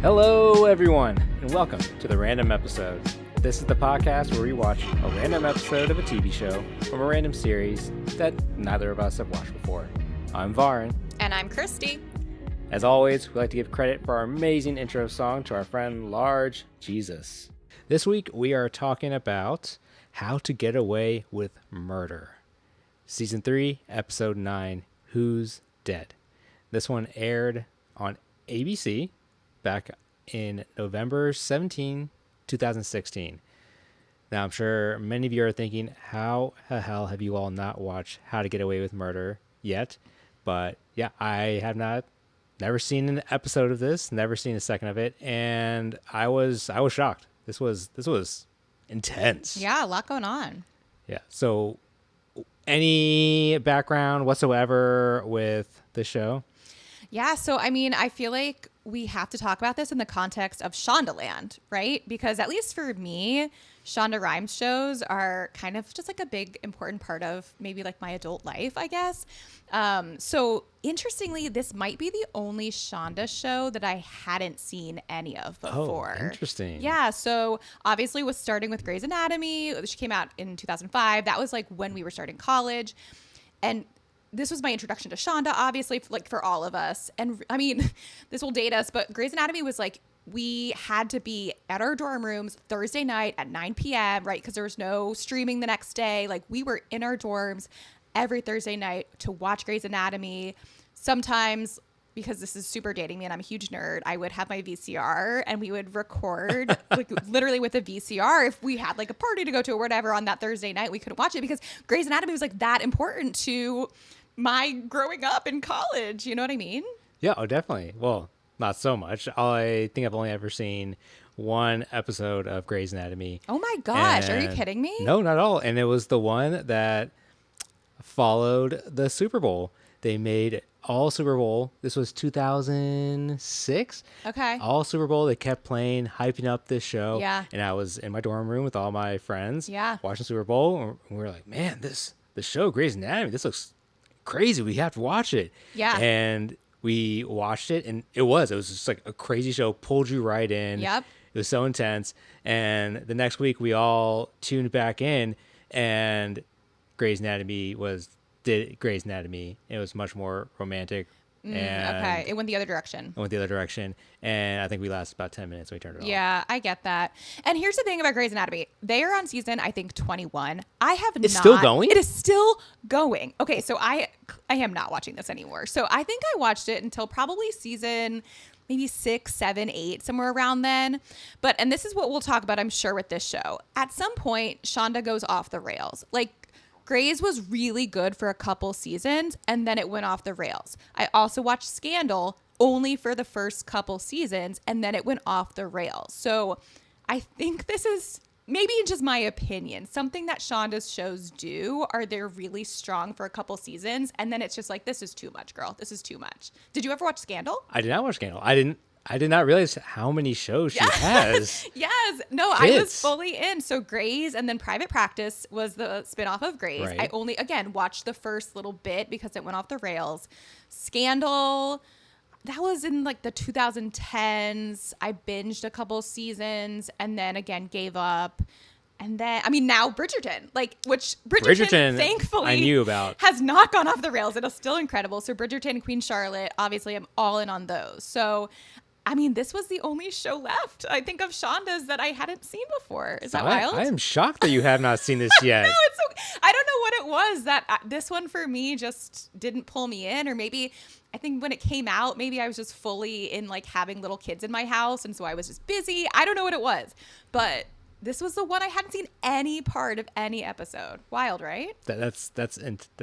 Hello, everyone, and welcome to the Random Episode. This is the podcast where we watch a random episode of a TV show from a random series that neither of us have watched before. I'm Varun. And I'm Christy. As always, we like to give credit for our amazing intro song to our friend Large Jesus. This week, we are talking about How to Get Away with Murder. Season 3, Episode 9, Who's Dead? This one aired on ABC back in November 17, 2016. Now, I'm sure many of you are thinking, how the hell have you all not watched How to Get Away with Murder yet? But yeah, I have never seen an episode of this, never seen a second of it, and I was shocked. This was intense. Yeah, a lot going on. Yeah. So, any background whatsoever with the show? Yeah, so I mean, I feel like we have to talk about this in the context of Shondaland, right? Because at least for me, Shonda Rhimes shows are kind of just like a big important part of maybe like my adult life, I guess. So interestingly, this might be the only Shonda show that I hadn't seen any of before. Oh, interesting. Yeah, so obviously was starting with Grey's Anatomy. She came out in 2005. That was like when we were starting college. And this was my introduction to Shonda, obviously, like for all of us. And I mean, this will date us, but Grey's Anatomy was like, we had to be at our dorm rooms Thursday night at 9 p.m., right? Because there was no streaming the next day. Like we were in our dorms every Thursday night to watch Grey's Anatomy. Sometimes, because this is super dating me and I'm a huge nerd, I would have my VCR and we would record like literally with a VCR. If we had like a party to go to or whatever on that Thursday night, we couldn't watch it because Grey's Anatomy was like that important to my growing up in college. You know what I mean? Yeah, oh, definitely. Well, not so much. I think I've only ever seen one episode of Grey's Anatomy. Oh my gosh, are you kidding me? No, not at all. And it was the one that followed the Super Bowl. They made all Super Bowl. This was 2006. Okay. All Super Bowl. They kept playing, hyping up this show. Yeah. And I was in my dorm room with all my friends. Yeah. Watching Super Bowl. And we were like, man, the show Grey's Anatomy, this looks crazy. We have to watch it. Yeah. And we watched it, and it was just like a crazy show, pulled you right in. Yep. It was so intense. And the next week we all tuned back in, and Grey's Anatomy did Grey's Anatomy. It was much more romantic. Okay, it went the other direction. And I think we lasted about 10 minutes when we turned it off. Yeah, I get that. And here's the thing about Grey's Anatomy. They are on season, I think, 21. It's still going? It is still going. Okay, so I am not watching this anymore. So I think I watched it until probably season maybe 6, 7, 8, somewhere around then. And this is what we'll talk about, I'm sure, with this show. At some point, Shonda goes off the rails. Like, Grey's was really good for a couple seasons, and then it went off the rails. I also watched Scandal only for the first couple seasons, and then it went off the rails. So I think this is, maybe in just my opinion, something that Shonda's shows do are they're really strong for a couple seasons, and then it's just like, this is too much, girl. This is too much. Did you ever watch Scandal? I did not watch Scandal. I did not realize how many shows she has. Yes. No, Kids. I was fully in. So Grey's and then Private Practice was the spinoff of Grey's. Right. I only, again, watched the first little bit because it went off the rails. Scandal, that was in like the 2010s. I binged a couple seasons and then again gave up. And then, I mean, now Bridgerton, which Bridgerton thankfully I knew about, has not gone off the rails. It is still incredible. So Bridgerton, Queen Charlotte, obviously I'm all in on those. So I mean, this was the only show left, I think, of Shonda's that I hadn't seen before. Is that wild? I am shocked that you have not seen this yet. No, it's okay. I don't know what it was that this one for me just didn't pull me in. Or maybe I think when it came out, maybe I was just fully in like having little kids in my house. And so I was just busy. I don't know what it was. But this was the one I hadn't seen any part of any episode. Wild, right? That's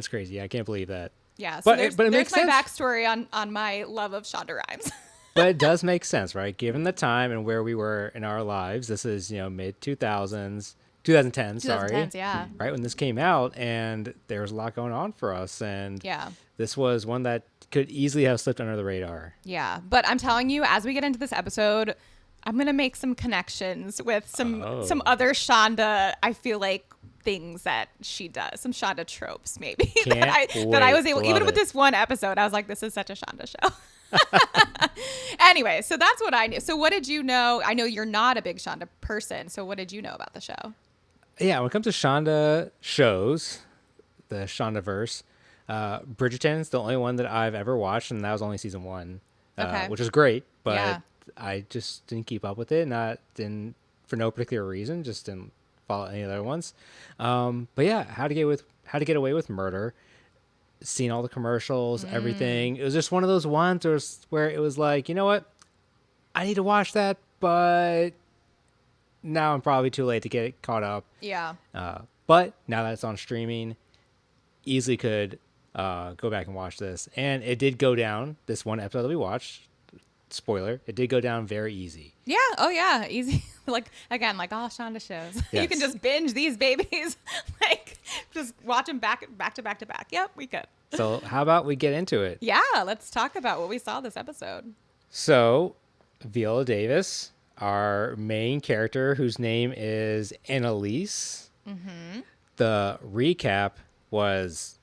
crazy. I can't believe that. Yeah. So but it there's makes my sense. backstory on my love of Shonda Rhimes. But it does make sense, right? Given the time and where we were in our lives, this is, mid 2010s, 2010s, yeah. Right when this came out, and there was a lot going on for us, and yeah, this was one that could easily have slipped under the radar. Yeah, but I'm telling you, as we get into this episode, I'm gonna make some connections with some other Shonda. I feel like things that she does, some Shonda tropes maybe that I was able, even with this one episode, I was like, this is such a Shonda show. Anyway, so that's what I knew. So what did you know? I know you're not a big Shonda person. So what did you know about the show? Yeah, when it comes to Shonda shows, the Shondaverse, Bridgerton's the only one that I've ever watched, and that was only season 1, Okay. which was great, but Yeah. I just didn't keep up with it, didn't for no particular reason, just didn't follow any other ones. But yeah, How to Get Away with Murder, seeing all the commercials, everything. It was just one of those ones where it was like, you know what, I need to watch that, but now I'm probably too late to get it caught up. Yeah. But now that it's on streaming, easily could go back and watch this. And it did go down, this one episode that we watched, spoiler, it did go down very easy. Yeah. Oh, yeah. Easy. Like, again, like all Shonda shows. You Yes. can just binge these babies. Like, just watch them back to back to back. Yep, we could. So how about we get into it? Yeah, let's talk about what we saw this episode. So Viola Davis, our main character, whose name is Annalise. The recap was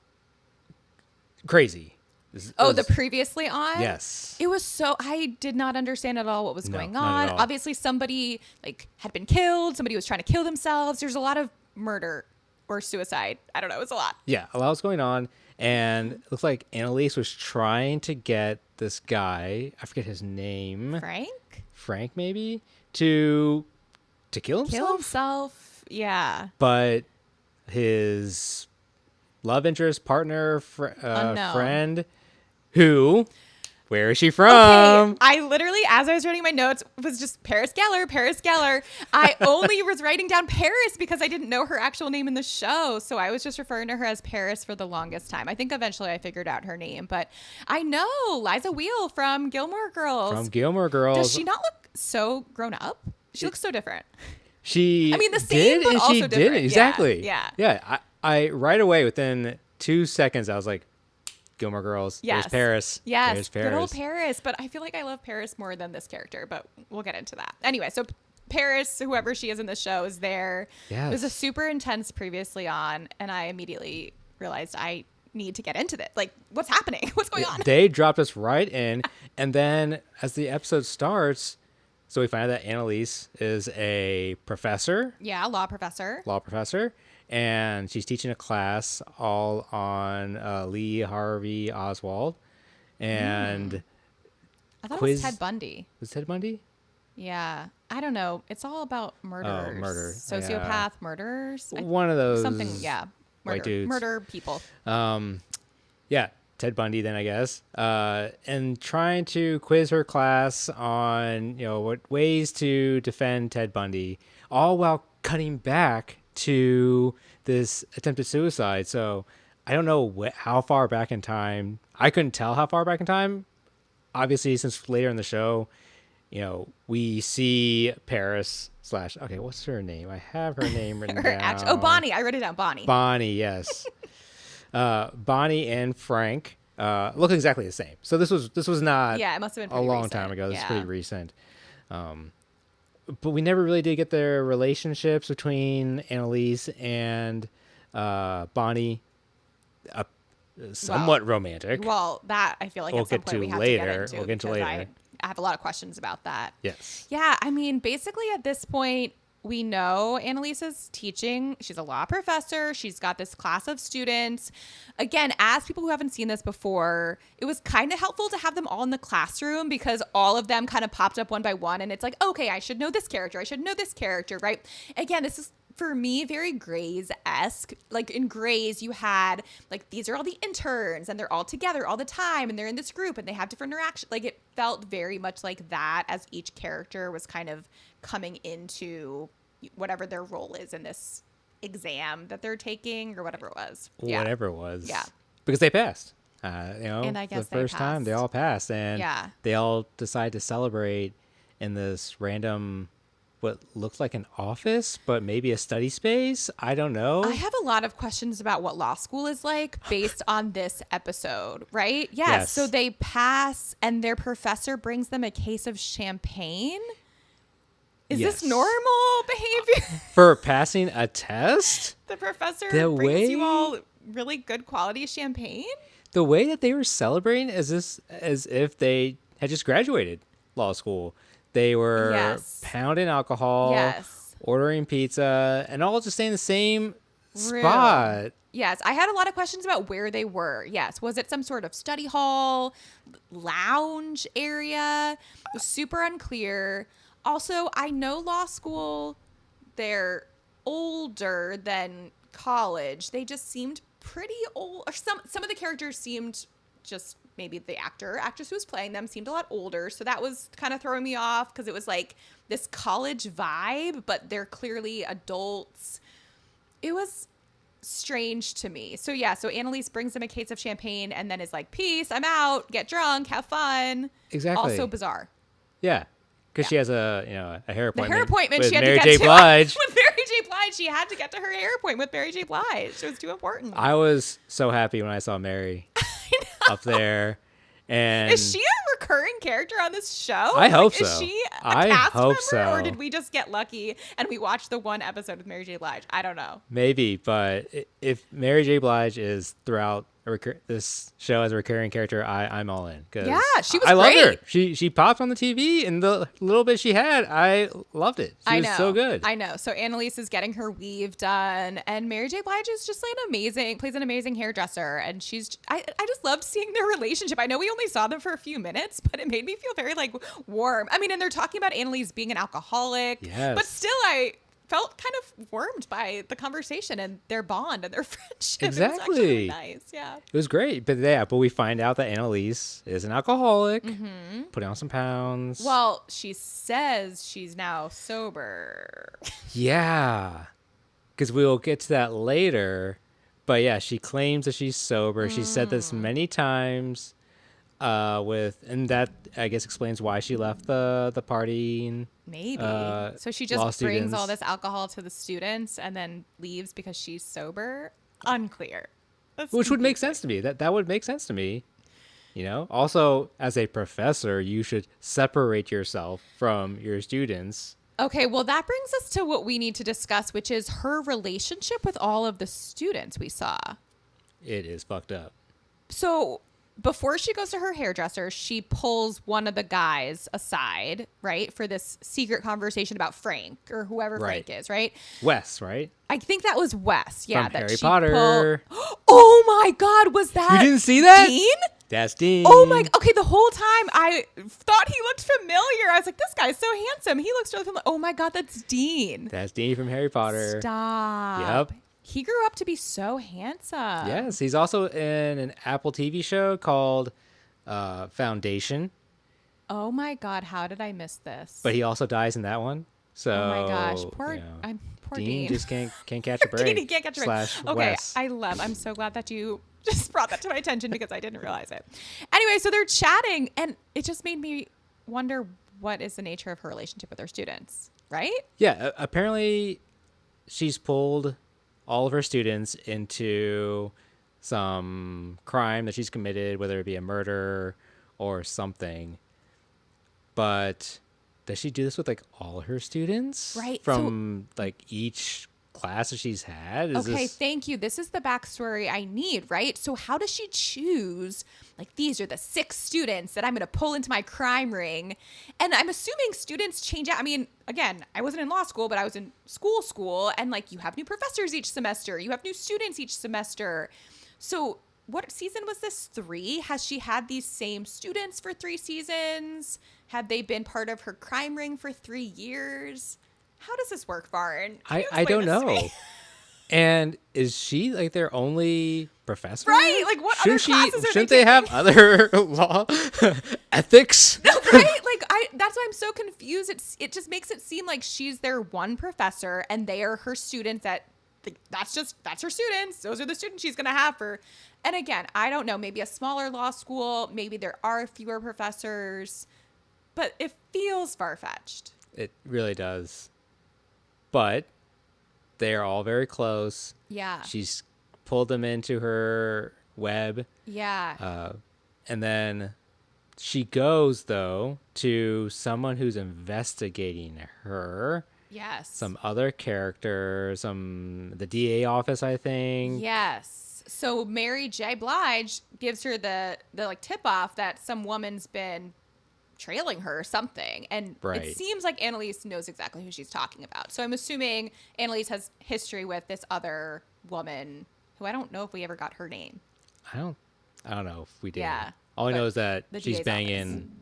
crazy. The previously on? Yes. It was I did not understand at all what was No, going not on. at all. Obviously, somebody like had been killed. Somebody was trying to kill themselves. There's a lot of murder or suicide. I don't know. It was a lot. Yeah, a lot was going on. And it looks like Annalise was trying to get this guy, I forget his name, Frank? maybe, to kill himself. Kill himself. Yeah. But his love interest, partner, Unknown. friend, where is she Okay, from? I literally, as I was writing my notes, was just Paris Geller. I only was writing down Paris because I didn't know her actual name in the show. So I was just referring to her as Paris for the longest time. I think eventually I figured out her name. But I know Liza Wheel from Gilmore Girls. From Gilmore Girls. Does she not look so grown up? She looks so different. She I mean, the same, did, but and also she different. did Yeah, exactly. yeah. Yeah. I right away, within 2 seconds, I was like, Gilmore Girls. Yes. There's Paris. Yes. There's Paris. Good old Paris. But I feel like I love Paris more than this character, but we'll get into that. Anyway, so Paris, whoever she is in the show, is there. Yes. It was a super intense previously on, and I immediately realized I need to get into this. Like, what's happening? What's going on? They dropped us right in. And then as the episode starts, so we find out that Annalise is a professor. Yeah, law professor. And she's teaching a class all on Lee Harvey Oswald. And I thought quiz. it was Ted Bundy. Was it Ted Bundy? Yeah. I don't know. It's all about murderers. Oh, murder. Sociopath Yeah. murderers. One of those Something, yeah. white dudes. Murder people. Yeah, Ted Bundy then, I guess. And trying to quiz her class on, what ways to defend Ted Bundy, all while cutting back to this attempted suicide. So I don't know how far back in time. I couldn't tell how far back in time. Obviously, since later in the show, we see Paris / okay, what's her name? I have her name written down. Bonnie. I wrote it down. Bonnie. Bonnie, yes. Bonnie and Frank look exactly the same. So this was not Yeah, it must have been a pretty long recent. time ago. This is Yeah. pretty recent. But we never really did get the relationships between Annalise and Bonnie. Somewhat romantic. Well, that I feel like We'll at some get point to we have later. to get into. We'll get into because later. I have a lot of questions about that. Yes. Yeah, I mean, basically at this point, we know Annalise is teaching. She's a law professor. She's got this class of students. Again, as people who haven't seen this before, it was kind of helpful to have them all in the classroom because all of them kind of popped up one by one. And it's like, okay, I should know this character. I should know this character, right? Again, this is, for me, very Grey's-esque. Like in Grey's, you had like, these are all the interns and they're all together all the time and they're in this group and they have different interactions. Like it felt very much like that as each character was kind of coming into whatever their role is in this exam that they're taking or whatever it was. Yeah. Whatever it was. Yeah. Because they passed. And I guess the first time they all passed, and Yeah. they all decide to celebrate in this random, what looks like an office, but maybe a study space. I don't know. I have a lot of questions about what law school is like based on this episode, right? Yes. So they pass and their professor brings them a case of champagne. Is Yes. this normal behavior? For passing a test, The professor The brings you way- all really good quality champagne? the way that they were celebrating is as if they had just graduated law school. They were Yes. pounding alcohol, Yes. ordering pizza, and all just staying in the same Room. spot. Yes, I had a lot of questions about where they were. Yes, was it some sort of study hall, lounge area? It was super unclear. Also, I know law school, they're older than college. They just seemed pretty old. Or some of the characters seemed just maybe the actress who was playing them seemed a lot older. So that was kind of throwing me off because it was like this college vibe, but they're clearly adults. It was strange to me. So yeah, so Annalise brings them a case of champagne and then is like, peace, I'm out, get drunk, have fun. Exactly. Also bizarre. Yeah. Because Yeah. she has a hair The appointment. hair appointment with she had Mary to J. get to Blige. with Mary J. Blige. She had to get to her hair appointment with Mary J. Blige. It was too important. I was so happy when I saw Mary up there. And Is she a recurring character on this show? I hope Is so. she a I cast hope member, so. or did we just get lucky and we watched the one episode with Mary J. Blige? I don't know. maybe, but if Mary J. Blige is throughout this show as a recurring character, I'm all in. 'Cause Yeah, she was I loved her. great. She popped on the TV, and the little bit she had, I loved it. She was so good. I know. So Annalise is getting her weave done, and Mary J. Blige is just like plays an amazing hairdresser, and I just loved seeing their relationship. I know we only saw them for a few minutes, but it made me feel very like warm. I mean, and they're talking about Annalise being an alcoholic, Yes. but still I felt kind of warmed by the conversation and their bond and their friendship. It was actually Exactly. really nice. Yeah. It was great, but we find out that Annalise is an alcoholic, putting on some pounds. Well, she says she's now sober. Yeah, because we will get to that later. But yeah, she claims that she's sober. She said this many times. And that I guess explains why she left the party. Maybe. So she law just brings students. all this alcohol to the students and then leaves because she's sober. Unclear. That's Which would make confusing. sense to me. That would make sense to me. You know. Also, as a professor, you should separate yourself from your students. Okay, well, that brings us to what we need to discuss, which is her relationship with all of the students we saw. It is fucked up. So before she goes to her hairdresser, she pulls one of the guys aside, right, for this secret conversation about Frank or whoever Right. Frank is, right? Wes, right? I think that was Wes. Yeah, From that Harry she Potter. Oh my God, was that You didn't see that? Dean? That's Dean. Oh my! Okay, the whole time I thought he looked familiar. I was like, "This guy's so handsome. He looks really familiar." Oh my God, that's Dean. That's Dean from Harry Potter. Stop. Yep. He grew up to be so handsome. Yes, he's also in an Apple TV show called Foundation, Oh my God, how did I miss this? but he also dies in that one. So Oh my gosh, poor you know, poor Dean Dean. just can't catch a break. Dean, he can't catch a break. Slash Okay, Wes. I'm so glad that you just brought that to my attention because I didn't realize it. Anyway, so they're chatting, and it just made me wonder what is the nature of her relationship with her students, right? Yeah, apparently she's pulled all of her students into some crime that she's committed, whether it be a murder or something. But does she do this with like all her students? Right, From like each class that she's had? Okay, thank you. This is the backstory I need, right? So how does she choose, like, these are the 6 students that I'm going to pull into my crime ring? And I'm assuming students change out. I mean, again, I wasn't in law school, but I was in school, and like you have new professors each semester. You have new students each semester. So what season was this? 3? Has she had these same students for 3 seasons? Have they been part of her crime ring for 3 years? How does this work, Varn? Can you I explain don't this to know. me? And is she like their only professor? Right, like, what other classes are Shouldn't they they have other law ethics? Right? Like that's why I'm so confused. It just makes it seem like she's their one professor and they are her students that's her students. Those are the students she's gonna have for. And again, I don't know, maybe a smaller law school, maybe there are fewer professors, but it feels far-fetched. It really does. But they're all very close. Yeah. She's pulled them into her web. Yeah. And then she goes, though, to someone who's investigating her. Yes. Some other character, the DA office, I think. Yes. So Mary J. Blige gives her the like tip off that some woman's been trailing her or something. And Right. it seems like Annalise knows exactly who she's talking about. So I'm assuming Annalise has history with this other woman who I don't know if we ever got her name. I don't know if we did. Yeah, All I know is that the she's DA's banging,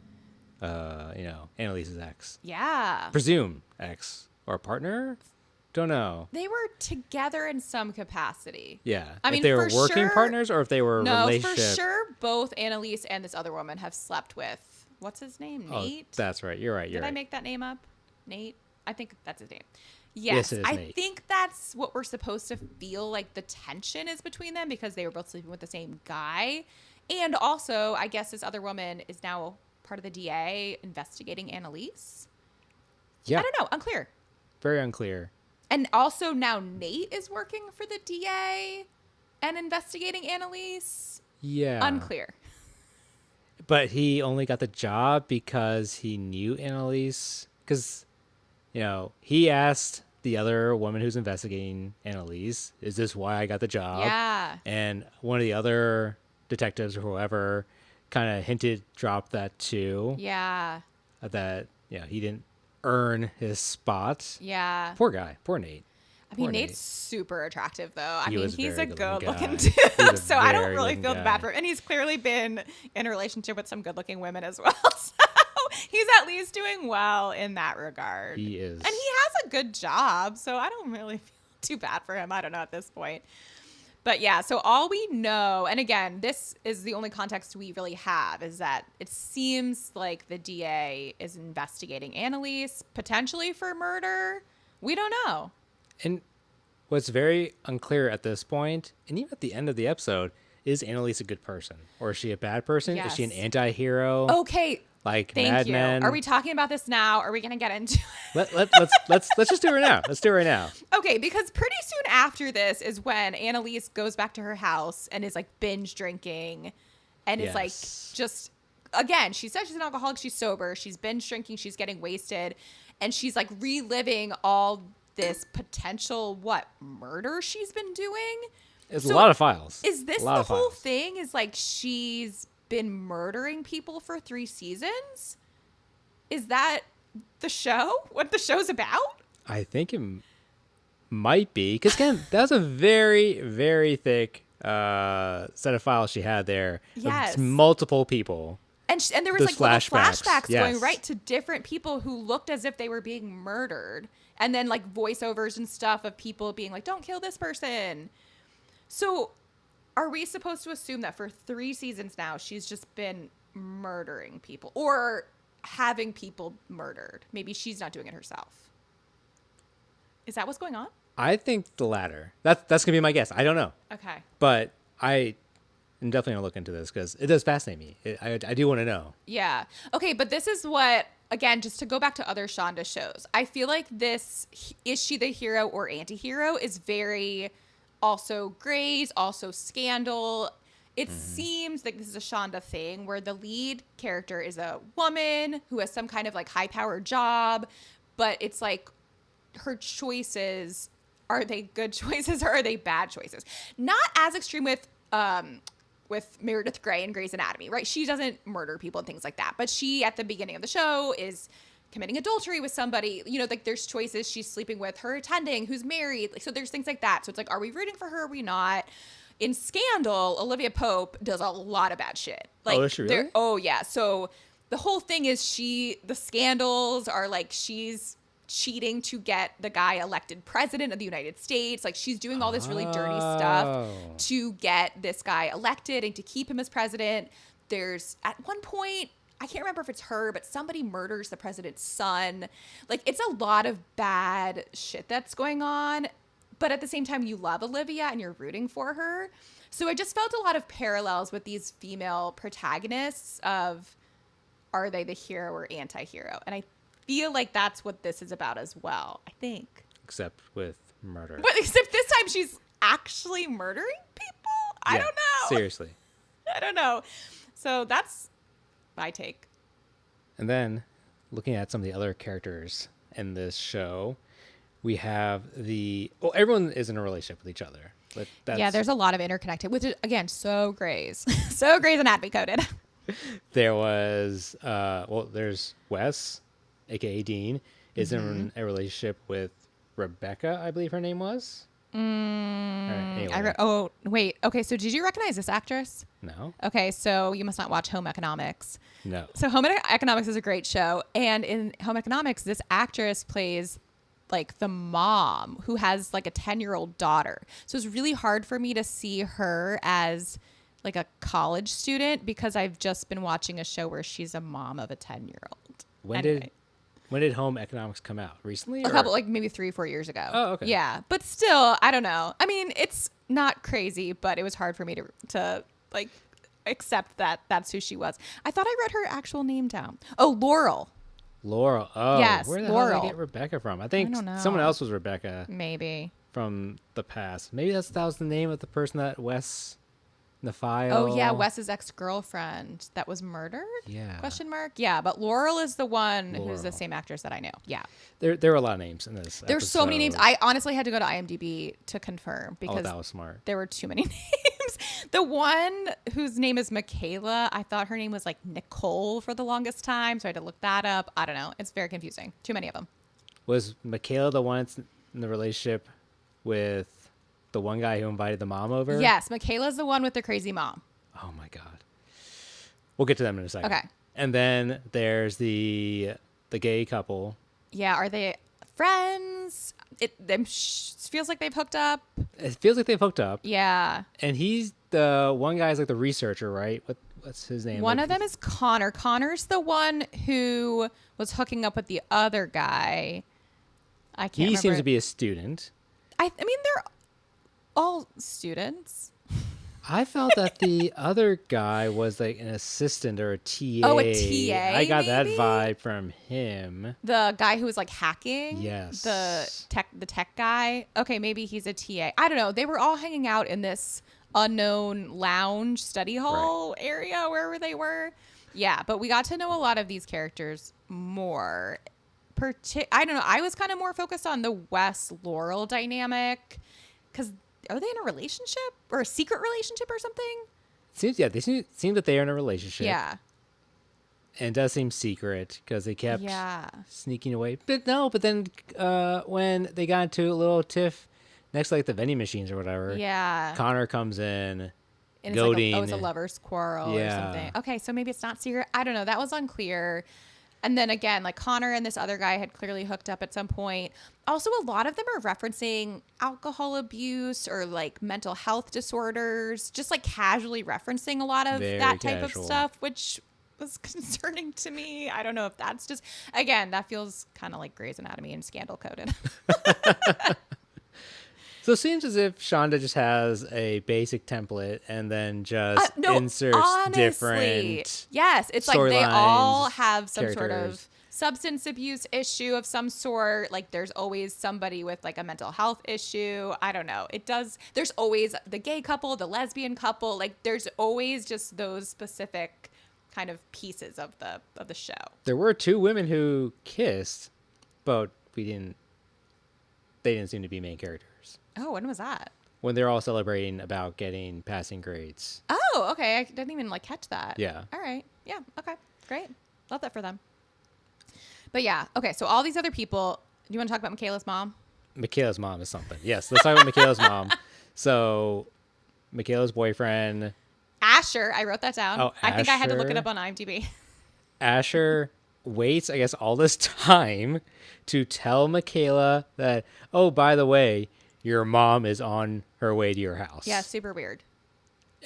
Annalise's ex. Yeah. Presume ex or partner? Don't know. They were together in some capacity. Yeah. I if mean, they were for working sure- partners or if they were No, relationship. for sure, both Annalise and this other woman have slept with, what's his name? Oh, Nate? that's right. You're right. Did You're I right. make that name up? Nate? I think that's his name. Yes, Yes, it is I Nate. think that's what we're supposed to feel like the tension is between them because they were both sleeping with the same guy. And also, I guess this other woman is now part of the DA investigating Annalise. Yeah. I don't know. Unclear. Very unclear. And also now Nate is working for the DA and investigating Annalise. Yeah. Unclear. But he only got the job because he knew Annalise. Because, he asked the other woman who's investigating Annalise, is this why I got the job? Yeah. And one of the other detectives or whoever kind of dropped that too. Yeah. That, he didn't earn his spot. Yeah. Poor guy. Poor Nate. I mean, Poor Nate's Nate. super attractive, though. He was He's very a good-looking good-looking guy. He's dude, a so I don't very really good-looking feel guy. bad for him. And he's clearly been in a relationship with some good-looking women as well, so he's at least doing well in that regard. He is. And he has a good job, so I don't really feel too bad for him. I don't know at this point. But yeah, so all we know, and again, this is the only context we really have, is that it seems like the DA is investigating Annalise, potentially for murder. We don't know. And what's very unclear at this point, and even at the end of the episode, is Annalise a good person? Or is she a bad person? Is she an Yes. anti-hero? Okay, Like thank Mad you. Men? Are we talking about this now? Are we going to get into it? Let's just do it right now. Let's do it right now. Okay, because pretty soon after this is when Annalise goes back to her house and is like binge drinking and is like Yes. just, again, she says she's an alcoholic, she's sober, she's binge drinking, she's getting wasted, and she's like reliving all this potential, murder she's been doing? It's So, a lot of files. Is this A lot the of whole files. thing? Is like she's been murdering people for 3 seasons? Is that the show? What the show's about? I think it might be. Because, again, that was a very, very thick set of files she had there. of Yes. multiple people. And there was Those like little flashbacks, flashbacks going yes. right to different people who looked as if they were being murdered. And then like voiceovers and stuff of people being like, don't kill this person. So are we supposed to assume that for 3 seasons now, she's just been murdering people or having people murdered? Maybe she's not doing it herself. Is that what's going on? I think the latter. That's going to be my guess. I don't know. Okay. But I'm definitely going to look into this because it does fascinate me. I do want to know. Yeah. Okay, but this is what, again, just to go back to other Shonda shows, I feel like this, is she the hero or anti-hero, is very also Grey's, also Scandal. It seems like this is a Shonda thing where the lead character is a woman who has some kind of like high-powered job, but it's like her choices, are they good choices or are they bad choices? Not as extreme with Meredith Grey and Grey's Anatomy, right? She doesn't murder people and things like that. But she, at the beginning of the show, is committing adultery with somebody. Like there's choices. She's sleeping with her attending who's married. Like, so there's things like that. So it's like, are we rooting for her? Are we not? In Scandal, Olivia Pope does a lot of bad shit. Like, does she really? Oh, yeah. So the whole thing is the scandals are like she's cheating to get the guy elected president of the United States. Like she's doing all this really dirty stuff Oh. to get this guy elected and to keep him as president. There's at one point, I can't remember if it's her, but somebody murders the president's son. Like it's a lot of bad shit that's going on. But at the same time, you love Olivia and you're rooting for her. So I just felt a lot of parallels with these female protagonists of, are they the hero or anti-hero? And I feel like that's what this is about as well, I think. Except with murder. But except this time she's actually murdering people? I Yeah, don't know. Seriously. I don't know. So that's my take. And then looking at some of the other characters in this show, we have everyone is in a relationship with each other. But that's, Yeah, there's a lot of interconnected, which is, again, so Grey's. So Grey's Anatomy coded. There was, there's Wes, aka Dean, is in a relationship with Rebecca, I believe her name was. All right, anyway. Oh, wait. Okay, so did you recognize this actress? No, Okay, so you must not watch Home Economics. no. So Home Economics is a great show, and in Home Economics, this actress plays like the mom who has like a 10-year-old daughter. So it's really hard for me to see her as like a college student because I've just been watching a show where she's a mom of a 10-year-old. When did Home Economics come out? Recently? A couple, like maybe 3-4 years ago. Oh, okay. Yeah, but still, I don't know. I mean, it's not crazy, but it was hard for me to like accept that that's who she was. I thought I wrote her actual name down. Oh, Laurel. Laurel. Oh, Yes, where the hell Laurel. did I get Rebecca from? I think don't know. someone else was Rebecca Maybe. from the past. Maybe that was the name of the person that Wes in the file. Oh yeah, Wes's ex-girlfriend that was murdered? Yeah. Question mark? Yeah, but Laurel is the one who's the Laurel. same actress that I know. Yeah. There were a lot of names in this. There's so many names. episode. I honestly had to go to IMDb to confirm because that was smart. there were too many names. The one whose name is Michaela, I thought her name was like Nicole for the longest time, so I had to look that up. I don't know. It's very confusing. Too many of them. Was Michaela the one that's in the relationship with the one guy who invited the mom over? Yes, Michaela's the one with the crazy mom. Oh my god. We'll get to them in a second. Okay. And then there's the gay couple. Yeah, are they friends? It feels like they've hooked up. It feels like they've hooked up. Yeah. And he's the one guy's like the researcher, right? What's his name? One Like, of them is Connor. Connor's the one who was hooking up with the other guy. I can't remember. He seems to be a student. I mean, they're all students. I felt that the other guy was like an assistant or a TA. Oh, a TA, I got that maybe? vibe from him. The guy who was like hacking. Yes. The tech guy. Okay, maybe he's a TA. I don't know. They were all hanging out in this unknown lounge study hall area, wherever they were. Yeah, but we got to know a lot of these characters more. I don't know. I was kind of more focused on the Wes Laurel dynamic because are they in a relationship or a secret relationship or something? They seem that they are in a relationship. Yeah. And it does seem secret because they kept Yeah. sneaking away. But then when they got into a little tiff next to like the vending machines or whatever, Yeah. Connor comes in, And it's goading. like it's a lover's quarrel or something. Okay, so maybe it's not secret. I don't know. That was unclear. And then again, like Connor and this other guy had clearly hooked up at some point. Also, a lot of them are referencing alcohol abuse or like mental health disorders, just like casually referencing a lot of Very that type casual. of stuff, which was concerning to me. I don't know if that's just, again, that feels kind of like Grey's Anatomy and scandal coded. So it seems as if Shonda just has a basic template and then just inserts honestly, different. Yes, it's like they all storylines, have some sort characters. of substance abuse issue of some sort. Like there's always somebody with like a mental health issue. I don't know. There's always the gay couple, the lesbian couple. Like there's always just those specific kind of pieces of the show. There were two women who kissed, but they didn't seem to be main characters. Oh, when was that? When they're all celebrating about getting passing grades. Oh, okay. I didn't even like catch that. Yeah. All right. Yeah. Okay. Great. Love that for them. But yeah. Okay. So all these other people. Do you want to talk about Michaela's mom? Michaela's mom is something. Yes, let's talk about Michaela's mom. So, Michaela's boyfriend, Asher. I wrote that down. Oh, I think I had to look it Asher. up on IMDb. Asher, waits, I guess, all this time to tell Michaela that, oh, by the way, your mom is on her way to your house. Yeah. Super weird.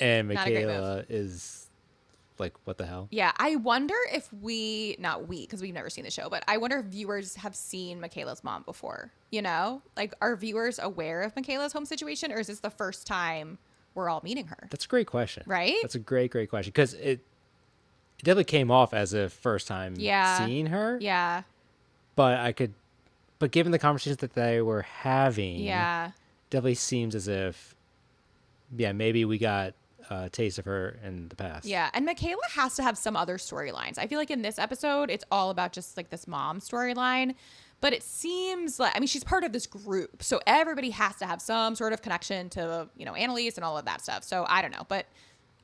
And Not a great Michaela is like, what the hell? Yeah. I wonder if because we've never seen the show, but I wonder if viewers have seen Michaela's mom before, you know, like are viewers aware of Michaela's home situation or is this the first time we're all meeting her? That's a great question. Right? That's a great question. Because it definitely came off as a first time seeing her. Yeah. But given the conversations that they were having, Yeah. definitely seems as if, maybe we got a taste of her in the past. Yeah. And Michaela has to have some other storylines. I feel like in this episode, it's all about just like this mom storyline. But it seems like, I mean, she's part of this group. So everybody has to have some sort of connection to, Annalise and all of that stuff. So I don't know. But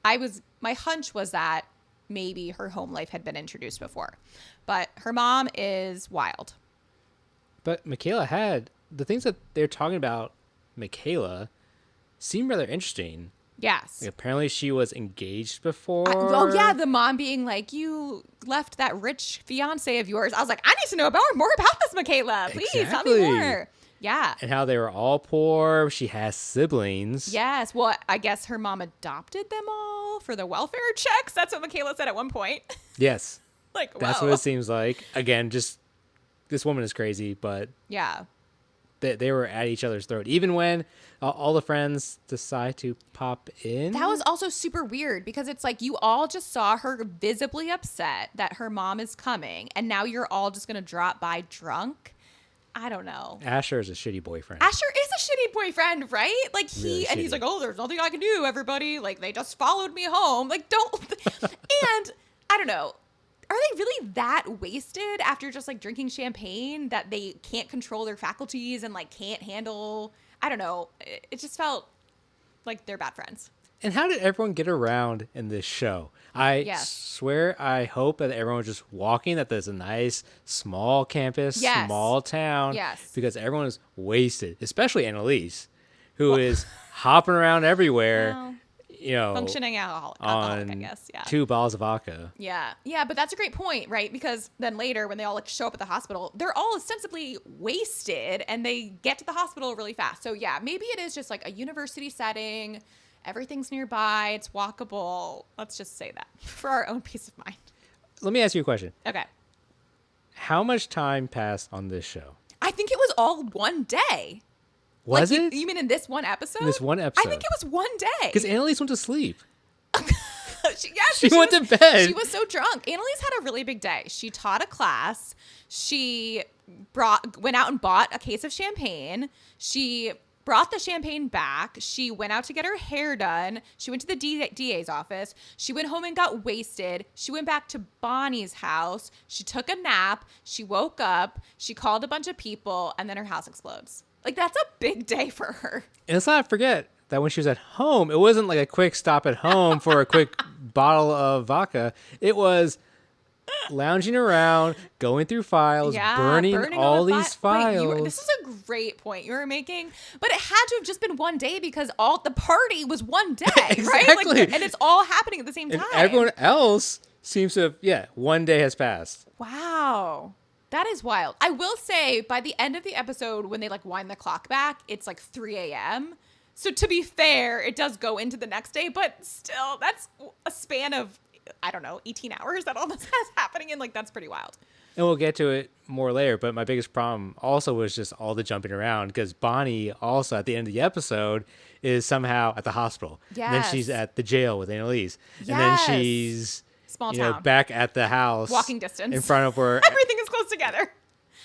my hunch was that maybe her home life had been introduced before. But her mom is wild. But Michaela had the things that they're talking about. Michaela seemed rather interesting. Yes. Like, apparently she was engaged before. Oh, yeah. The mom being like, you left that rich fiance of yours. I was like, I need to know more about this, Michaela. Please tell me more. Yeah. And how they were all poor. She has siblings. Yes. Well, I guess her mom adopted them all for the welfare checks. That's what Michaela said at one point. Yes. Like, that's whoa. what it seems like. Again, just this woman is crazy, but yeah. They were at each other's throat. Even when all the friends decide to pop in. That was also super weird because it's like you all just saw her visibly upset that her mom is coming. And now you're all just going to drop by drunk. I don't know. Asher is a shitty boyfriend. Asher is a shitty boyfriend, right? Like Really he's like, oh, there's nothing I can do, everybody. Like they just followed me home. Like don't. And I don't know. Are they really that wasted after just like drinking champagne that they can't control their faculties and like can't handle? I don't know. It just felt like they're bad friends. And how did everyone get around in this show? I swear, I hope that everyone was just walking, that there's a nice small campus, small town. Yes. Because everyone is wasted, especially Annalise, who is hopping around everywhere. Well, you know, functioning alcoholic, I guess. Yeah. 2 bottles of vodka. Yeah. Yeah. But that's a great point, right? Because then later when they all like show up at the hospital, they're all ostensibly wasted and they get to the hospital really fast. So yeah, maybe it is just like a university setting. Everything's nearby. It's walkable. Let's just say that for our own peace of mind. Let me ask you a question. Okay. How much time passed on this show? I think it was all one day. Was like, it? You mean in this one episode? In this one episode. I think it was one day. Because Annalise went to sleep. she went to bed. She was so drunk. Annalise had a really big day. She taught a class. She went out and bought a case of champagne. She brought the champagne back. She went out to get her hair done. She went to the DA's office. She went home and got wasted. She went back to Bonnie's house. She took a nap. She woke up. She called a bunch of people, and then her house explodes. Like, that's a big day for her. And let's not forget that when she was at home, it wasn't like a quick stop at home for a quick bottle of vodka. It was lounging around, going through files, burning all these files. Wait, this is a great point you were making, but it had to have just been one day because all the party was one day, exactly. right? Like, and it's all happening at the same time. And everyone else seems to have, one day has passed. Wow. That is wild. I will say by the end of the episode, when they like wind the clock back, it's like 3 a.m. So to be fair, it does go into the next day, but still that's a span of, I don't know, 18 hours that all this is happening in. Like, that's pretty wild. And we'll get to it more later, but my biggest problem also was just all the jumping around because Bonnie also at the end of the episode is somehow at the hospital. Yes. And then she's at the jail with Annalise. Yes. And then she's small town. Back at the house. Walking distance. In front of where everything is close together.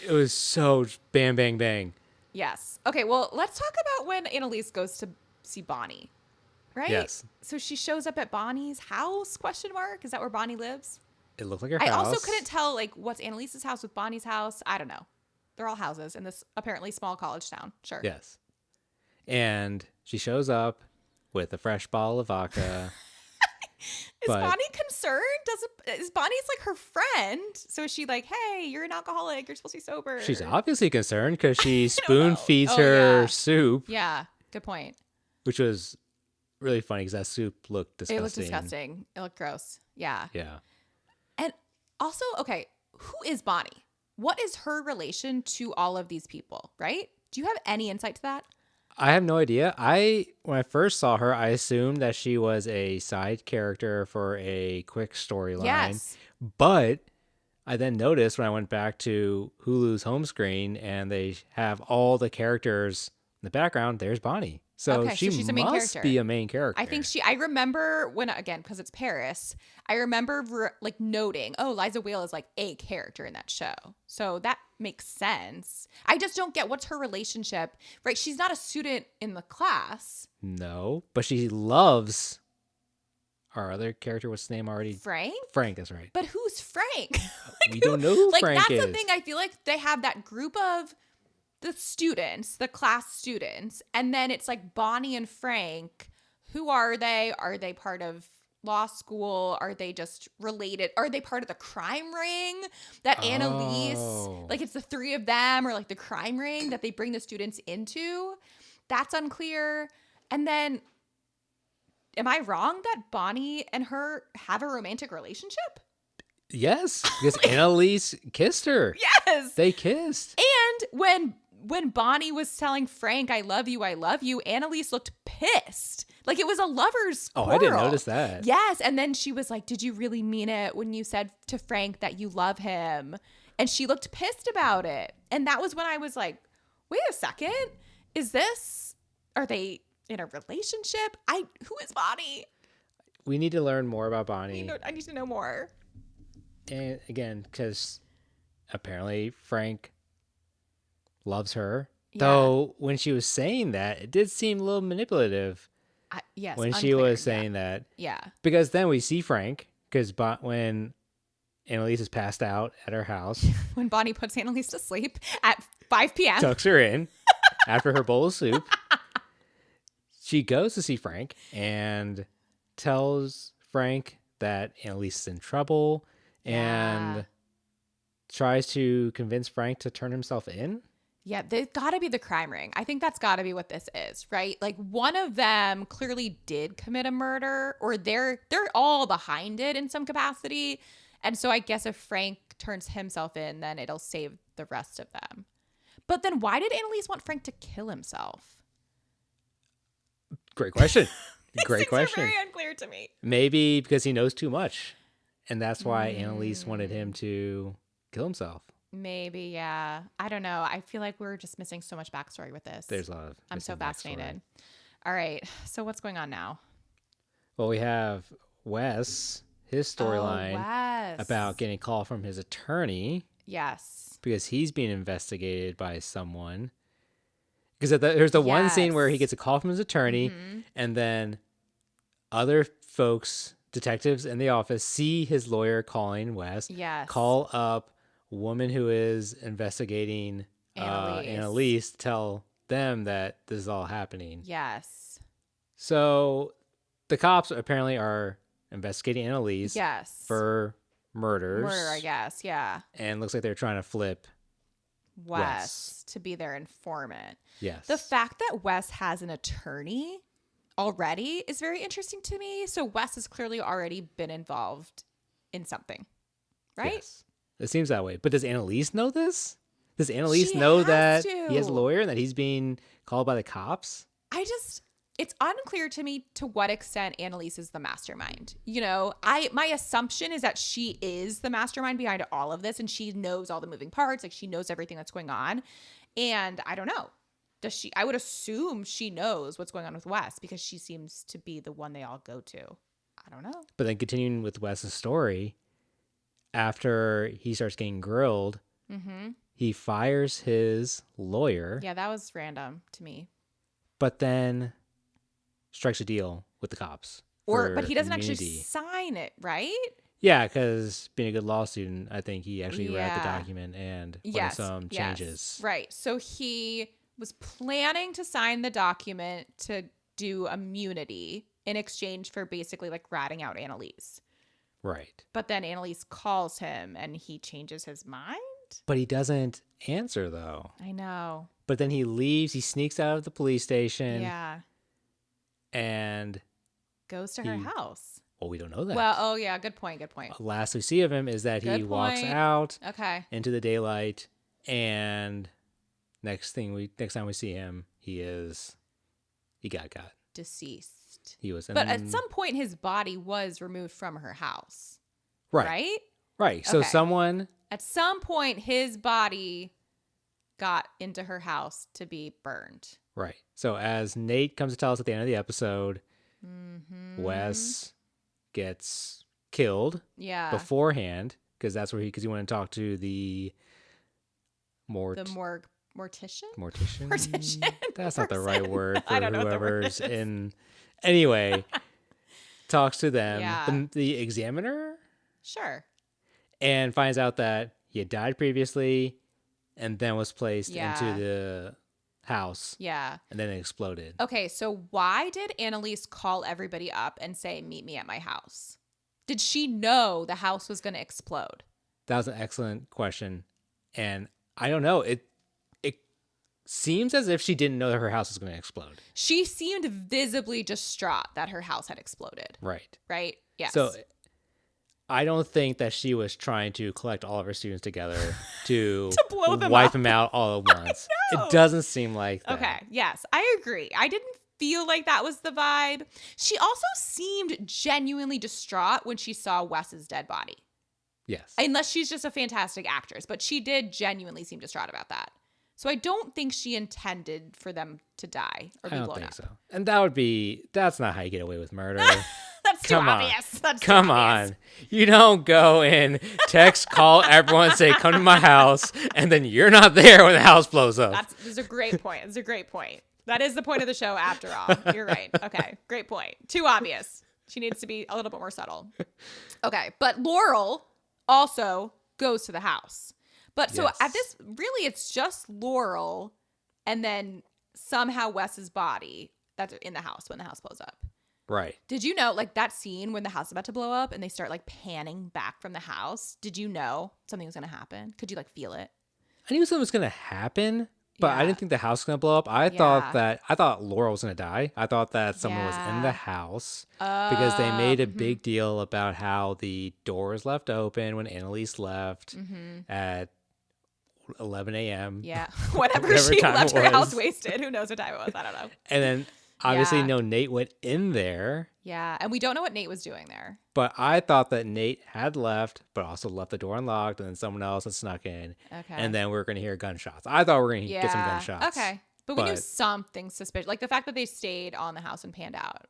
It was so bang, bang, bang. Yes. Okay, well, let's talk about when Annalise goes to see Bonnie. Right? Yes. So she shows up at Bonnie's house, ? Is that where Bonnie lives? It looked like her house. I also couldn't tell, like, what's Annalise's house with Bonnie's house. I don't know. They're all houses in this apparently small college town. Sure. Yes. And she shows up with a fresh bottle of vodka. Is Bonnie concerned? Is Bonnie's like her friend? So is she like, hey, you're an alcoholic. You're supposed to be sober. She's obviously concerned because she spoon feeds her soup. Yeah. Good point. Which was really funny because that soup looked disgusting. It looked disgusting. It looked gross. Yeah. Yeah. And also, okay, who is Bonnie? What is her relation to all of these people, right? Do you have any insight to that? I have no idea. When I first saw her, I assumed that she was a side character for a quick storyline. Yes. But I then noticed when I went back to Hulu's home screen and they have all the characters in the background, there's Bonnie. So she's a main character. Be a main character. I think I remember when, again, because it's Paris, I remember like noting, oh, Liza Whale is like a character in that show. So that makes sense. I just don't get what's her relationship, right? She's not a student in the class. No, but she loves our other character. What's his name already? Frank? Frank, that's right. But who's Frank? We don't know who Frank is. That's the thing. I feel like they have that group of the students, the class students, and then it's like Bonnie and Frank. Who are they? Are they part of law school? Are they just related? Are they part of the crime ring that Annalise, Oh. like it's the three of them, or like the crime ring that they bring the students into? That's unclear. And then, am I wrong that Bonnie and her have a romantic relationship? Yes, because Annalise kissed her. Yes. They kissed. And when Bonnie was telling Frank, I love you, Annalise looked pissed. Like it was a lover's quarrel. I didn't notice that. Yes. And then she was like, did you really mean it when you said to Frank that you love him? And she looked pissed about it. And that was when I was like, wait a second. Are they in a relationship? Who is Bonnie? We need to learn more about Bonnie. I need to know more. And again, because apparently Frank loves her. Yeah. Though when she was saying that, it did seem a little manipulative. Yes. When she was saying that. Yeah. Because then we see Frank, because when Annalise is passed out at her house. When Bonnie puts Annalise to sleep at 5 p.m. Tucks her in after her bowl of soup. She goes to see Frank and tells Frank that Annalise is in trouble and tries to convince Frank to turn himself in. Yeah, they've got to be the crime ring. I think that's got to be what this is, right? Like one of them clearly did commit a murder, or they're all behind it in some capacity. And so I guess if Frank turns himself in, then it'll save the rest of them. But then why did Annalise want Frank to kill himself? Great question. These things are very unclear to me. Maybe because he knows too much. And that's why Annalise wanted him to kill himself. Maybe, yeah. I don't know. I feel like we're just missing so much backstory with this. There's a lot of I'm so fascinated. All right. So what's going on now? Well, we have Wes, his storyline about getting a call from his attorney. Yes. Because he's being investigated by someone. Because there's the one scene where he gets a call from his attorney, and then other folks, detectives in the office, see his lawyer calling Wes, call up woman who is investigating Annalise, tell them that this is all happening. Yes. So the cops apparently are investigating Annalise for murders. Murder, I guess, yeah. And looks like they're trying to flip Wes to be their informant. Yes. The fact that Wes has an attorney already is very interesting to me. So Wes has clearly already been involved in something, right? Yes. It seems that way. But does Annalise know this? Does Annalise know that he has a lawyer and that he's being called by the cops? It's unclear to me to what extent Annalise is the mastermind. You know, my assumption is that she is the mastermind behind all of this, and she knows all the moving parts. Like, she knows everything that's going on. And I don't know. I would assume she knows what's going on with Wes, because she seems to be the one they all go to. I don't know. But then continuing with Wes's story, after he starts getting grilled, he fires his lawyer. Yeah, that was random to me. But then strikes a deal with the cops. But he doesn't actually sign it, right? Yeah, because being a good law student, I think he actually read the document and wanted some changes. Right. So he was planning to sign the document to do immunity in exchange for basically like ratting out Annalise. Right. But then Annalise calls him and he changes his mind. But he doesn't answer, though. I know. But then he leaves. He sneaks out of the police station. Yeah. And goes to her house. Well, we don't know that. Well, good point. Last we see of him is that he walks out into the daylight, and next time we see him, he got deceased. He was, but at some point his body was removed from her house. Right. So someone at some point his body got into her house to be burned. Right. So as Nate comes to tell us at the end of the episode, Wes gets killed beforehand, because that's where he went and talked to the mortician. That's not the right word for whoever's in. Anyway, talks to them, the examiner. Sure. And finds out that he had died previously, and then was placed into the house. Yeah. And then it exploded. Okay, so why did Annalise call everybody up and say, meet me at my house? Did she know the house was going to explode? That was an excellent question. And I don't know. It seems as if she didn't know that her house was going to explode. She seemed visibly distraught that her house had exploded. Right. Right? Yes. So I don't think that she was trying to collect all of her students together to blow them wipe up. them out all at once. It doesn't seem like that. Okay. Yes, I agree. I didn't feel like that was the vibe. She also seemed genuinely distraught when she saw Wes's dead body. Yes. Unless she's just a fantastic actress, but she did genuinely seem distraught about that. So I don't think she intended for them to die or be blown up. I don't think so. And that's not how you get away with murder. That's too obvious. That's Come on. You don't go and text, call everyone, say, come to my house, and then you're not there when the house blows up. That's a great point. That's a great point. That is the point of the show after all. You're right. Okay. Great point. Too obvious. She needs to be a little bit more subtle. Okay. But Laurel also goes to the house. But so at this, really, it's just Laurel and then somehow Wes's body that's in the house when the house blows up. Right. Did you know, like, that scene when the house is about to blow up and they start, like, panning back from the house? Did you know something was going to happen? Could you, like, feel it? I knew something was going to happen, but I didn't think the house was going to blow up. I thought Laurel was going to die. I thought that someone was in the house because they made a big deal about how the door was left open when Annalise left at 11 a.m. Yeah. Whatever she left her house wasted. Who knows what time it was? I don't know. And then obviously Nate went in there. Yeah. And we don't know what Nate was doing there. But I thought that Nate had left, but also left the door unlocked, and then someone else had snuck in. Okay. And then we were going to hear gunshots. I thought we were going to get some gunshots. Okay. But we knew something suspicious. Like the fact that they stayed on the house and panned out.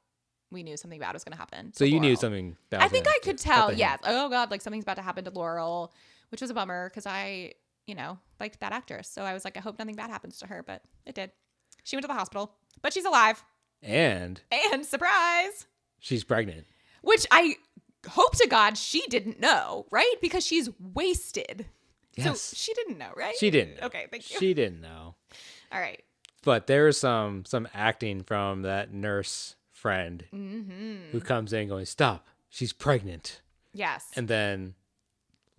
We knew something bad was going to happen. So you knew something bad was I think I could tell. Yeah. Oh, God. Like something's about to happen to Laurel, which was a bummer because I liked that actress. So I was like, I hope nothing bad happens to her, but it did. She went to the hospital, but she's alive. And surprise, she's pregnant. Which I hope to God she didn't know, right? Because she's wasted. Yes. So she didn't know, right? She didn't know. Okay, thank you. She didn't know. All right. But there's some acting from that nurse friend who comes in going, stop, she's pregnant. Yes. And then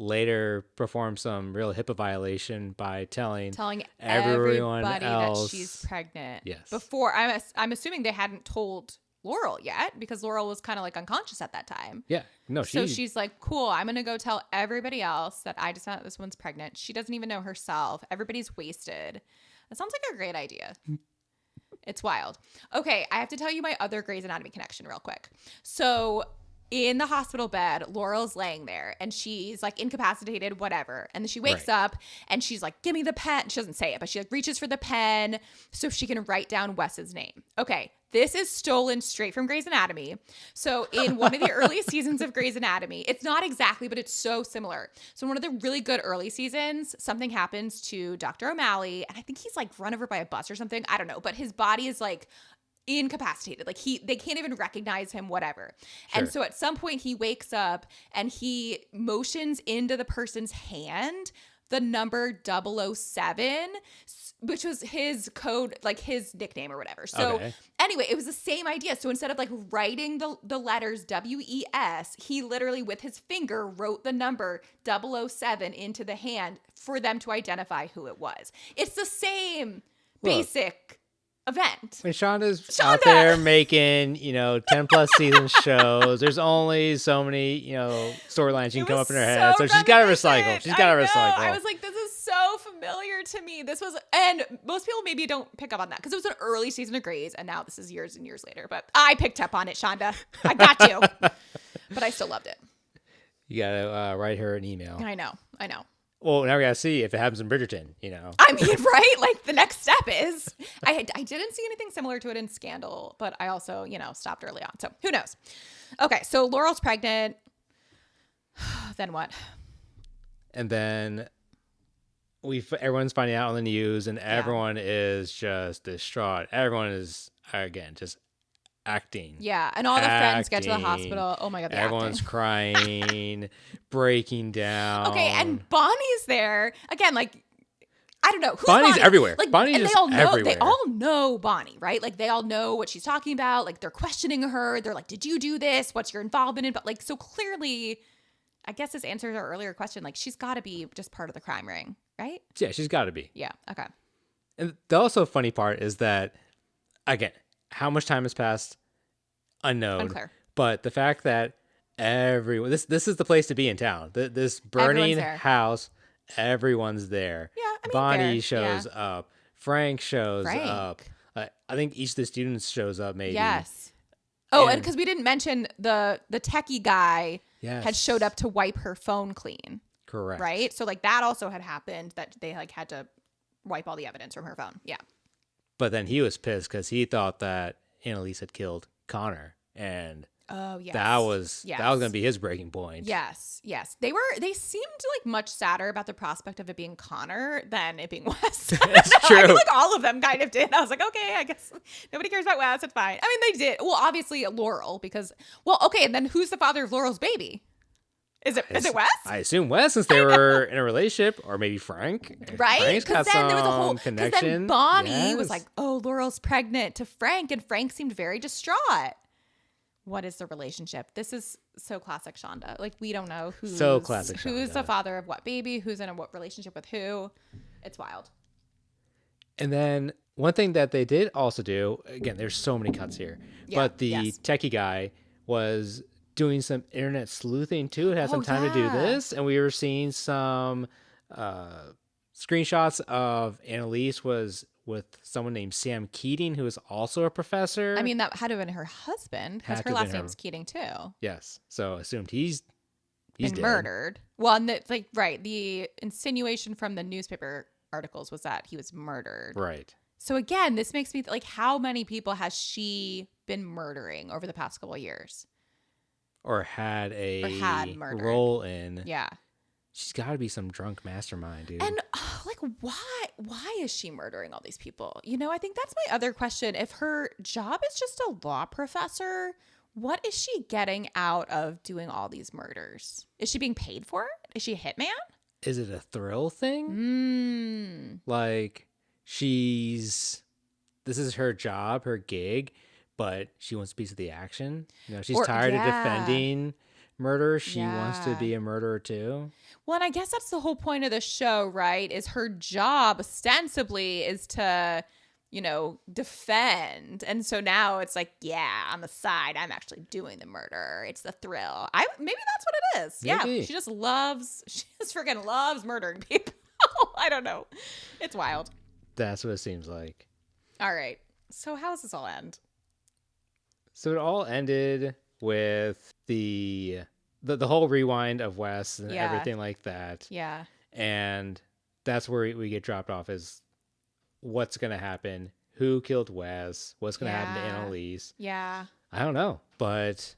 later perform some real HIPAA violation by telling everyone else that she's pregnant. Yes. Before I'm assuming they hadn't told Laurel yet because Laurel was kind of like unconscious at that time. Yeah. No, so she's like, cool, I'm going to go tell everybody else that I just found out this one's pregnant. She doesn't even know herself. Everybody's wasted. That sounds like a great idea. It's wild. Okay, I have to tell you my other Grey's Anatomy connection real quick. So in the hospital bed, Laurel's laying there and she's like incapacitated, whatever. And then she wakes up and she's like, give me the pen. She doesn't say it, but she like reaches for the pen so she can write down Wes's name. Okay. This is stolen straight from Grey's Anatomy. So in one of the early seasons of Grey's Anatomy, it's not exactly, but it's so similar. So in one of the really good early seasons, something happens to Dr. O'Malley. And I think he's like run over by a bus or something. I don't know. But his body is like incapacitated. Like they can't even recognize him, whatever. Sure. And so at some point he wakes up and he motions into the person's hand the number 007, which was his code, like his nickname or whatever. So anyway, it was the same idea. So instead of like writing the letters WES, he literally with his finger wrote the number 007 into the hand for them to identify who it was. It's the same basic event. When Shonda's out there making, 10 plus season shows, there's only so many, storylines she can come up in her head. So she's got to recycle. I was like, this is so familiar to me. And most people maybe don't pick up on that because it was an early season of Grey's and now this is years and years later. But I picked up on it, Shonda. I got you. But I still loved it. You got to write her an email. I know. Well, now we gotta see if it happens in Bridgerton, I mean, right? Like the next step is I didn't see anything similar to it in Scandal, but I also, stopped early on. So who knows? Okay, so Laurel's pregnant. Then what? And then everyone's finding out on the news, and everyone is just distraught. Everyone is again just acting. Yeah, and all the friends get to the hospital. Oh my God, everyone's crying, breaking down. Okay, and Bonnie's there again. Like, I don't know. Who's Bonnie's Bonnie? everywhere. Like, Bonnie's and just they all know. everywhere. They all know Bonnie, right? Like, they all know what she's talking about. Like, they're questioning her. They're like, "Did you do this? What's your involvement in?" But like, so clearly, I guess this answers our earlier question. Like, she's got to be just part of the crime ring, right? Yeah, she's got to be. Yeah. Okay. And the also funny part is that, again, how much time has passed, unknown. Unclear. But the fact that everyone, this is the place to be in town. This burning there. house, everyone's there. Yeah, I mean, Bonnie fair. shows up. Frank shows Frank. up. I think each of the students shows up. Maybe. Yes. Oh, and And- because we didn't mention the techie guy Yes. had showed up to wipe her phone clean, Correct. right? So like that also had happened, that they like had to wipe all the evidence from her phone. Yeah. But then he was pissed because he thought that Annalise had killed Connor, and Oh, yes. that was Yes. going to be his breaking point. Yes. They seemed like much sadder about the prospect of it being Connor than it being Wes. It's I true. feel like all of them kind of did. I was like, okay, I guess nobody cares about Wes. It's fine. I mean, they did. Well, obviously Laurel, because, well, okay. And then who's the father of Laurel's baby? Is it Wes? I assume Wes, since they were in a relationship, or maybe Frank. Right? Frank's got Because then there was a whole some Because connection. then Bonnie was Yes. like, "Oh, Laurel's pregnant," to Frank, and Frank seemed very distraught. What is the relationship? This is so classic Shonda. Like, we don't know who's So classic who's Shonda. the father of what baby, who's in a what relationship with who. It's wild. And then one thing that they did also do, again, there's so many cuts here, Yeah, but the yes. techie guy was doing some internet sleuthing too. Had some Oh, time to do yeah. this, and we were seeing some screenshots of Annalise was with someone named Sam Keating, who is also a professor. I mean, that had to have been her husband, because Had her to have last been her- name's Keating too. yes, so assumed he's Been dead. murdered. Well, and like, right, the insinuation from the newspaper articles was that he was murdered. Right. So again, this makes me like, how many people has she been murdering over the past couple of years? Or had a murdered. role in. Yeah. She's got to be some drunk mastermind, dude. And like, why is she murdering all these people? You know, I think that's my other question. If her job is just a law professor, what is she getting out of doing all these murders? Is she being paid for it? Is she a hitman? Is it a thrill thing? Like, this is her job, her gig, but she wants a piece of the action. You know, she's Or- tired of yeah. defending murder. She wants to Yeah. be a murderer too. Well, and I guess that's the whole point of the show, right? Is her job ostensibly is to, you know, defend. And so now it's like, yeah, on the side, I'm actually doing the murder. It's the thrill. Maybe that's what it is. Maybe. Yeah. She just freaking loves murdering people. I don't know. It's wild. That's what it seems like. All right. So how does this all end? So it all ended with the whole rewind of Wes and Yeah. everything like that. Yeah. And that's where we get dropped off, is what's going to happen, who killed Wes, what's going to happen to Yeah. Annalise. Yeah. I don't know, but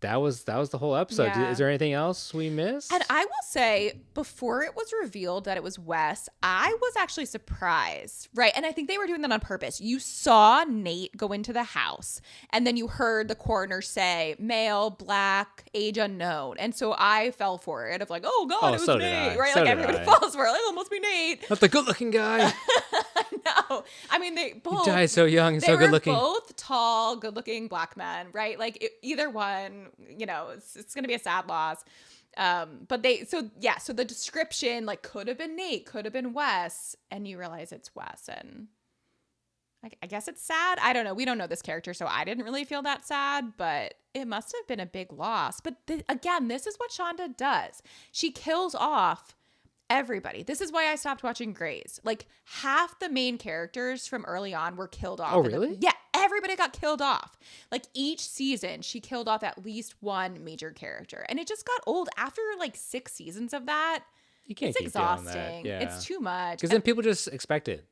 that was the whole episode. Yeah. Is there anything else we missed? And I will say, before it was revealed that it was Wes, I was actually surprised, right? And I think they were doing that on purpose. You saw Nate go into the house, and then you heard the coroner say, male, black, age unknown. And so I fell for it of like, oh God, Oh, it was so did Nate, I. right? So like did everybody I. falls for it. Like, oh, it must be Nate. Not the good-looking guy. No. I mean, they He both. died so young and They so were good-looking. both tall, good-looking black men, right? Like either one, you know, it's going to be a sad loss. But so the description like could have been Nate, could have been Wes, and you realize it's Wes, and I guess it's sad. I don't know. We don't know this character, so I didn't really feel that sad, but it must have been a big loss. But again, this is what Shonda does. She kills off everybody. This is why I stopped watching Grey's. Like half the main characters from early on were killed off. Oh, really? Yeah, everybody got killed off. Like each season, she killed off at least one major character. And it just got old after like 6 seasons of that. You can't It's keep doing that. exhausting. Yeah. It's too much. Because then people just expect it.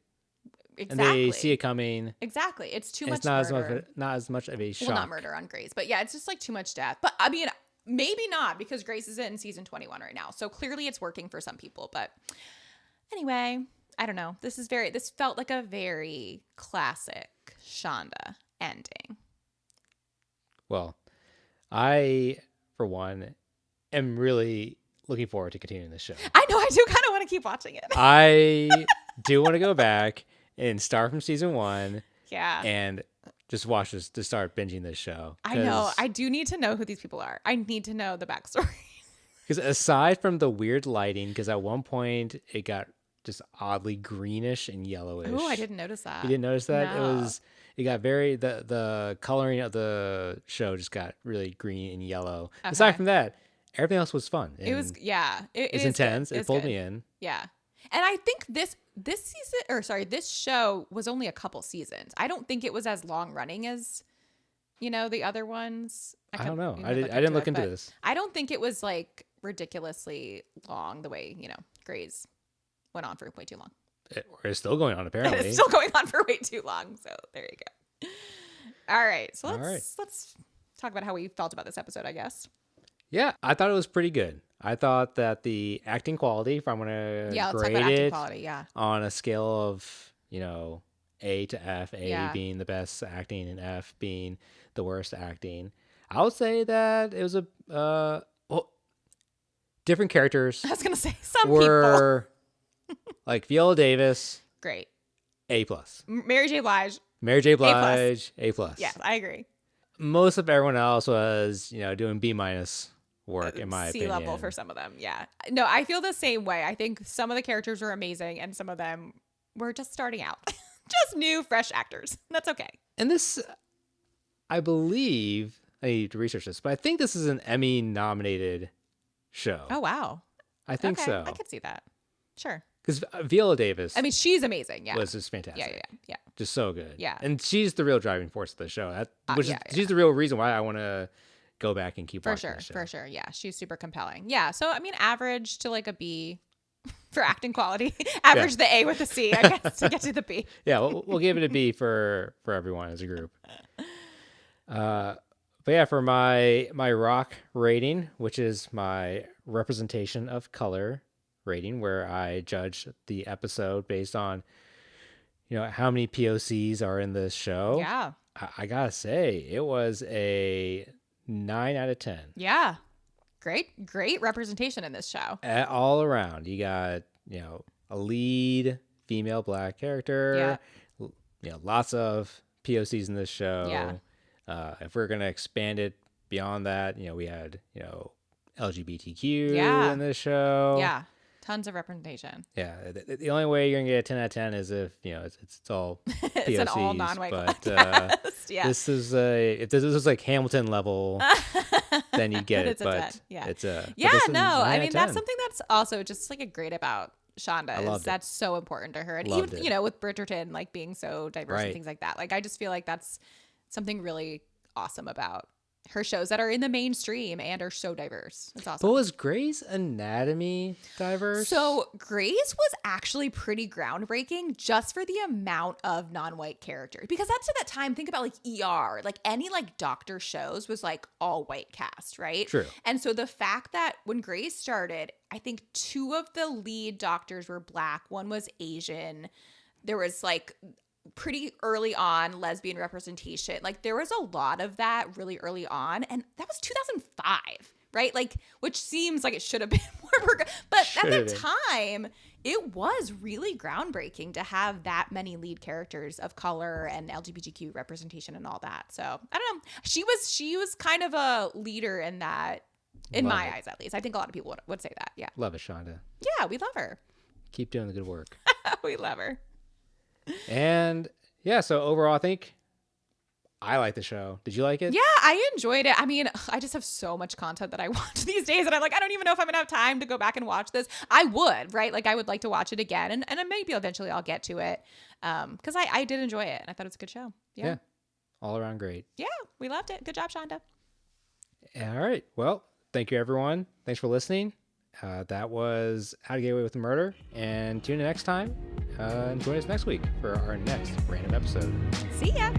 Exactly. And they see it coming. Exactly. It's too And much it's not murder. as much of a shock. Well, not murder on Grace, but yeah, it's just like too much death. But I mean, maybe not, because Grace is in season 21 right now. So clearly it's working for some people. But anyway, I don't know. This felt like a very classic Shonda ending. Well, I, for one, am really looking forward to continuing this show. I know, I do kind of want to keep watching it. I do want to go back and start from season 1 Yeah. and just watch this to start binging this show. I know. I do need to know who these people are. I need to know the backstory. Because aside from the weird lighting, because at one point it got just oddly greenish and yellowish. Oh, I didn't notice that. You didn't notice that? No. It got very the coloring of the show just got really green and yellow. Okay. Aside from that, everything else was fun. It was It's intense. It pulled me in. Yeah. And I think this show was only a couple seasons. I don't think it was as long running as, the other ones. I don't know. I didn't look into this. I don't think it was like ridiculously long the way, Grey's went on for way too long. It's still going on apparently. It's still going on for way too long. So there you go. All right. So let's talk about how we felt about this episode, I guess. Yeah, I thought it was pretty good. I thought that the acting quality, if I'm going to grade it on a scale of, A to F, A being the best acting and F being the worst acting, I would say that it was different characters. I was going to say some were like Viola Davis. Great. A+. Mary J. Blige. A+. Yeah, I agree. Most of everyone else was, doing B- work, in my opinion. C-level for some of them, yeah. No, I feel the same way. I think some of the characters were amazing, and some of them were just starting out. Just new, fresh actors. That's okay. And this, I believe, I need to research this, but I think this is an Emmy-nominated show. Oh, wow. I think so. I could see that. Sure. Because Viola Davis, she's amazing, yeah. was just fantastic. Yeah. Just so good. Yeah. And she's the real driving force of the show. She's the real reason why I want to go back and keep watching the show. For sure. Yeah, she's super compelling. Yeah, so average to like a B for acting quality. Average the A with a C, I guess, to get to the B. Yeah, we'll give it a B for everyone as a group. But yeah, for my rock rating, which is my representation of color rating, where I judge the episode based on how many POCs are in this show. Yeah, I gotta say it was a 9 out of 10. Yeah, great representation in this show. All around, you got a lead female Black character. Yeah, lots of POCs in this show. Yeah. If we're gonna expand it beyond that, we had LGBTQ in this show. Yeah. Tons of representation. Yeah, the only way you're gonna get a 10 out of 10 is if it's all POCs. It's an all non-white cast. Yeah. This is if this was like Hamilton level, then you'd get it. But it's a that's something that's also just like a great about Shonda. That's so important to her, and Loved even with Bridgerton like being so diverse and things like that. Like I just feel like that's something really awesome about her shows that are in the mainstream and are so diverse. It's awesome. But was Grey's Anatomy diverse? So Grey's was actually pretty groundbreaking just for the amount of non-white characters. Because up to that time, think about like ER, like any like doctor shows was like all white cast, right? True. And so the fact that when Grey's started, I think 2 of the lead doctors were Black, 1 was Asian. There was like pretty early on lesbian representation. Like there was a lot of that really early on, and that was 2005, right? Like, which seems like it should have been more but at the time it was really groundbreaking to have that many lead characters of color and LGBTQ representation and all that. So I don't know, she was kind of a leader in that, in my eyes at least. I think a lot of people would say that. Yeah, love it, Shonda. Yeah, we love her. Keep doing the good work. We love her. And yeah, so overall, I think I like the show. Did you like it? Yeah, I enjoyed it. I just have so much content that I watch these days, and I'm like, I don't even know if I'm gonna have time to go back and watch this. I would, right? Like, I would like to watch it again, and maybe eventually I'll get to it, because I did enjoy it, and I thought it was a good show. Yeah, all around great. Yeah, we loved it. Good job, Shonda. All right. Well, thank you, everyone. Thanks for listening. That was How to Get Away with Murder, and tune in next time and join us next week for our next random episode. See ya.